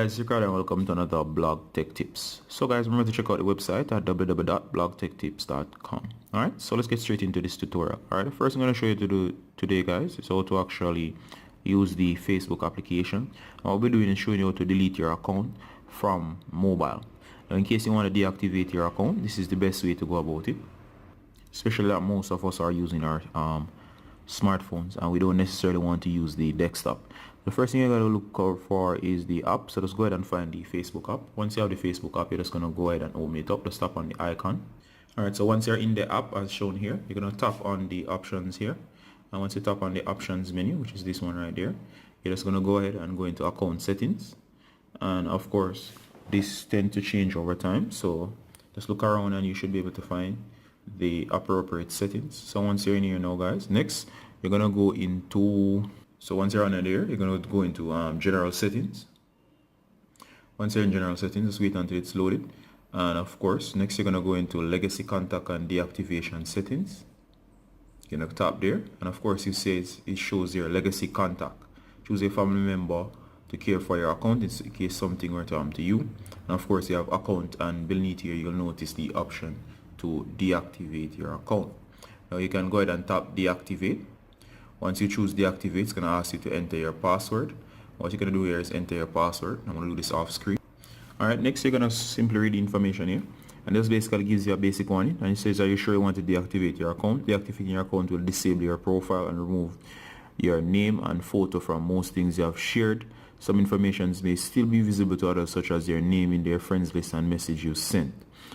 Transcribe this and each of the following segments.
guys, it's Ricardo and welcome to another Blog Tech Tips. So guys, remember to check out the website at www.blogtechtips.com. Alright, so let's get straight into this tutorial. Alright, the first thing I'm going to show you to do today, guys, is how to actually use the Facebook application. And what we'll be doing is showing you how to delete your account from mobile. Now, in case you want to deactivate your account, this is the best way to go about it. Especially that most of us are using our smartphones and we don't necessarily want to use the desktop. The first thing you're going to look out for is the app. So just go ahead and find the Facebook app. Once you have the Facebook app, you're just going to go ahead and open it up. Just tap on the icon. Alright, so once you're in the app as shown here, you're going to tap on the options here. And once you tap on the options menu, which is this one right there, you're just going to go ahead and go into account settings. And of course, this tends to change over time. So just look around and you should be able to find the appropriate settings. So once you're in here now, guys, next you're going to go into... So once you're on there, you're going to go into general settings. Once you're in general settings, just wait until it's loaded. And of course, next you're going to go into legacy contact and deactivation settings. You're going to tap there. And of course, it shows your legacy contact. Choose a family member to care for your account in case something were to happen to you. And of course, you have account, and beneath here, you'll notice the option to deactivate your account. Now you can go ahead and tap deactivate. Once you choose deactivate, it's going to ask you to enter your password. What you're going to do here is enter your password. I'm going to do this off screen. Alright, next you're going to simply read the information here. And this basically gives you a basic warning. And it says, are you sure you want to deactivate your account? Deactivating your account will disable your profile and remove your name and photo from most things you have shared. Some information may still be visible to others, such as your name in their friends list and message you sent.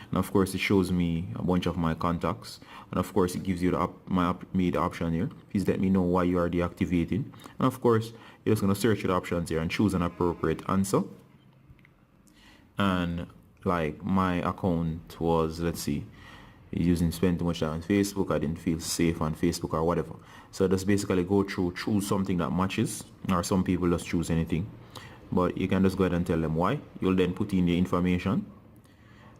And of course, it shows me a bunch of my contacts. And of course, it gives you my made option here. Please let me know why you are deactivating. And of course, you're just going to search the options here and choose an appropriate answer. And like my account was, let's see, spent too much time on Facebook. I didn't feel safe on Facebook or whatever. So just basically go through, choose something that matches, or some people just choose anything. But you can just go ahead and tell them why. You'll then put in the information.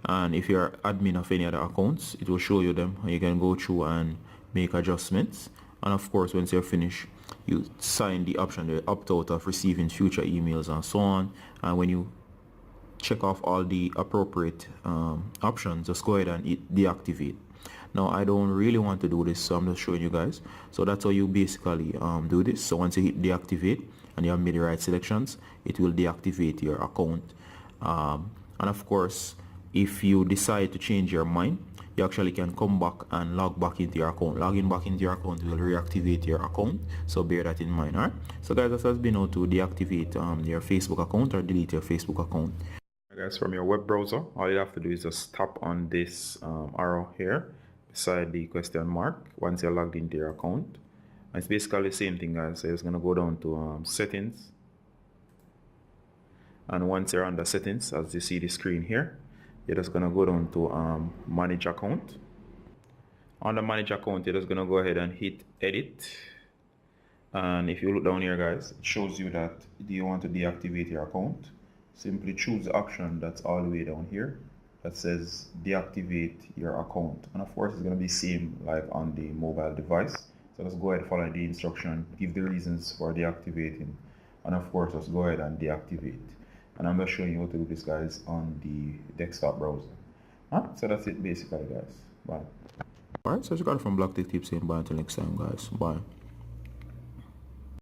And if you're admin of any other accounts, it will show you them, and you can go through and make adjustments. And of course, once you're finished, you sign the option to opt out of receiving future emails and so on. And when you check off all the appropriate options, just go ahead and hit deactivate. Now I don't really want to do this, so I'm just showing you guys. So that's how you basically do this. So once you hit deactivate and you have made the right selections, it will deactivate your account. And of course, if you decide to change your mind, you actually can come back and log back into your account. Logging back into your account will reactivate your account, so bear that in mind. Alright, so guys, this has been how to deactivate your Facebook account or delete your Facebook account. Guys, from your web browser, all you have to do is just tap on this arrow here beside the question mark once you're logged into your account. And it's basically the same thing, guys. So it's going to go down to settings, and once you're under settings, as you see the screen here, you're just going to go down to manage account. On the manage account, you're just going to go ahead and hit edit. And if you look down here, guys, it shows you that do you want to deactivate your account. Simply choose the option that's all the way down here that says deactivate your account. And of course, it's going to be same like on the mobile device. So just go ahead and follow the instruction, give the reasons for deactivating, and of course just go ahead and deactivate. And I'm just showing you how to do this, guys, on the desktop browser. So that's it basically, guys. Bye. Alright, so you got it from Blog Tech Tips, and bye until next time, guys. Bye.